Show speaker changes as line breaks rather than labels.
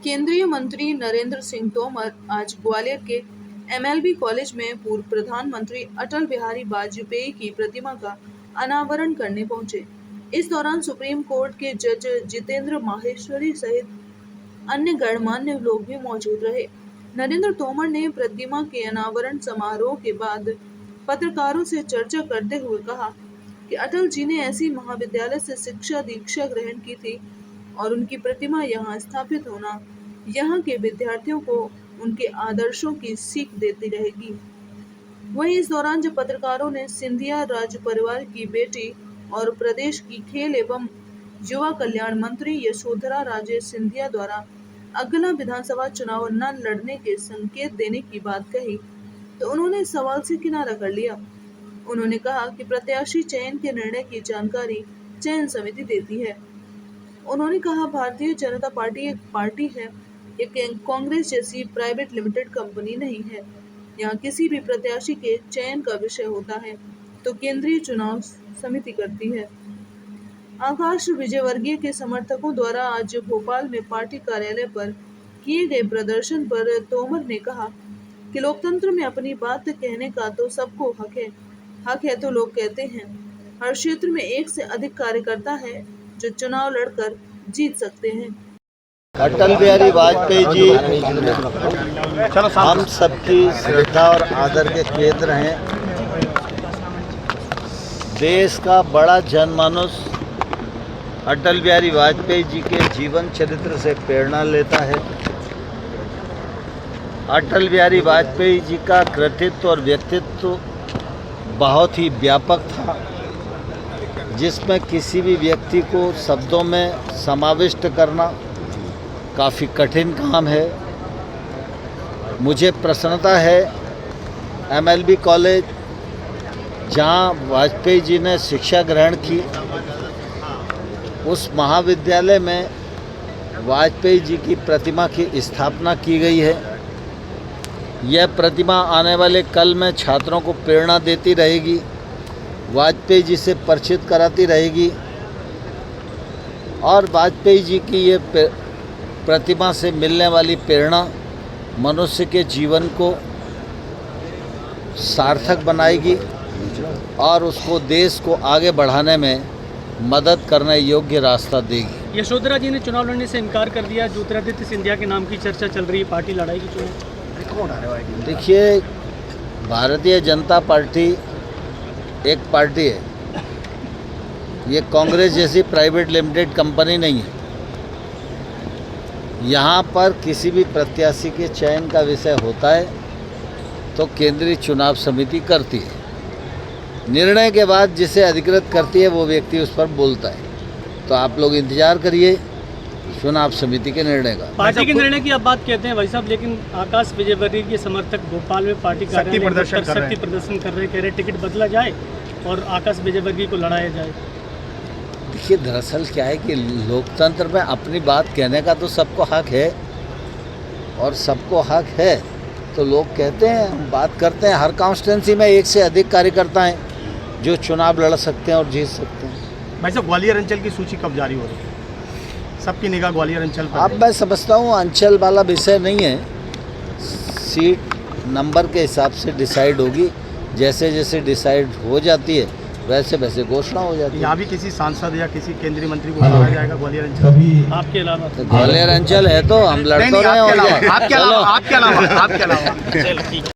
केंद्रीय मंत्री नरेंद्र सिंह तोमर आज ग्वालियर के MLB कॉलेज में पूर्व प्रधानमंत्री अटल बिहारी वाजपेयी की प्रतिमा का अनावरण करने पहुंचे। इस दौरान सुप्रीम कोर्ट के जज जितेंद्र माहेश्वरी सहित अन्य गणमान्य लोग भी मौजूद रहे। नरेंद्र तोमर ने प्रतिमा के अनावरण समारोह के बाद पत्रकारों से चर्चा करते हुए कहा कि अटल जी ने ऐसी महाविद्यालय से शिक्षा दीक्षा ग्रहण की थी और उनकी प्रतिमा यहाँ स्थापित होना यहाँ के विद्यार्थियों को उनके आदर्शों की सीख देती रहेगी। वहीं इस दौरान जब पत्रकारों ने सिंधिया राज परिवार की बेटी और प्रदेश की खेल एवं युवा कल्याण मंत्री यशोधरा राजे सिंधिया द्वारा अगला विधानसभा चुनाव न लड़ने के संकेत देने की बात कही तो उन्होंने इस सवाल से किनारा कर लिया। उन्होंने कहा कि प्रत्याशी चयन के निर्णय की जानकारी चयन समिति देती है। उन्होंने कहा भारतीय जनता पार्टी एक पार्टी है, एक कांग्रेस जैसी प्राइवेट लिमिटेड कंपनी नहीं है। यहाँ किसी भी प्रत्याशी के चयन का विषय होता है तो केंद्रीय चुनाव समिति करती है। आकाश विजयवर्गीय के समर्थकों द्वारा आज भोपाल में पार्टी कार्यालय पर किए गए प्रदर्शन पर तोमर ने कहा कि लोकतंत्र में अपनी बात कहने का तो सबको हक है तो लोग कहते हैं। हर क्षेत्र में एक से अधिक कार्यकर्ता है जो चुनाव लड़कर जीत सकते हैं।
अटल बिहारी वाजपेयी जी हम सबकी श्रद्धा और आदर के केंद्र हैं। देश का बड़ा जनमानस अटल बिहारी वाजपेयी जी के जीवन चरित्र से प्रेरणा लेता है। अटल बिहारी वाजपेयी जी का कृतित्व और व्यक्तित्व बहुत ही व्यापक था, जिसमें किसी भी व्यक्ति को शब्दों में समाविष्ट करना काफ़ी कठिन काम है। मुझे प्रसन्नता है MLB कॉलेज, जहां वाजपेयी जी ने शिक्षा ग्रहण की, उस महाविद्यालय में वाजपेयी जी की प्रतिमा की स्थापना की गई है। यह प्रतिमा आने वाले कल में छात्रों को प्रेरणा देती रहेगी, वाजपेयी जी से परिचित कराती रहेगी और वाजपेयी जी की ये प्रतिमा से मिलने वाली प्रेरणा मनुष्य के जीवन को सार्थक बनाएगी और उसको देश को आगे बढ़ाने में मदद करने योग्य रास्ता देगी।
यशोधरा जी ने चुनाव लड़ने से इनकार कर दिया। ज्योतिरादित्य सिंधिया के नाम की चर्चा चल रही है, पार्टी लड़ाई की चुनाव।
देखिए, भारतीय जनता पार्टी एक पार्टी है, ये कांग्रेस जैसी प्राइवेट लिमिटेड कंपनी नहीं है। यहाँ पर किसी भी प्रत्याशी के चयन का विषय होता है तो केंद्रीय चुनाव समिति करती है। निर्णय के बाद जिसे अधिकृत करती है वो व्यक्ति उस पर बोलता है। तो आप लोग इंतजार करिए चुनाव समिति के निर्णय का।
पार्टी के निर्णय की आप बात कहते हैं भाई साहब, लेकिन आकाश विजयवर्गीय के समर्थक भोपाल में पार्टी शक्ति प्रदर्शन कर रहे, कह रहे टिकट बदला जाए और आकाश विजयवर्गीय को लड़ाया जाए।
देखिए, दरअसल क्या है कि लोकतंत्र में अपनी बात कहने का तो सबको हक है और सबको हक है तो लोग कहते हैं, हम बात करते हैं। हर कॉन्स्टिट्यूंसी में एक से अधिक कार्यकर्ता हैं जो चुनाव लड़ सकते हैं और जीत सकते हैं।
भाई साहब, ग्वालियर अंचल की सूची कब जारी हो रही है? सबकी निगाह ग्वालियर अंचल पर।
अब मैं समझता हूँ अंचल वाला विषय नहीं है, सीट नंबर के हिसाब से डिसाइड होगी। जैसे जैसे डिसाइड हो जाती है वैसे वैसे घोषणा हो जाती है।
यहाँ भी किसी सांसद या किसी केंद्रीय मंत्री को बुलाया जाएगा ग्वालियर अंचल
आपके अलावा?
तो ग्वालियर अंचल है तो हम लड़ तो रहे हैं।
आपके अलावा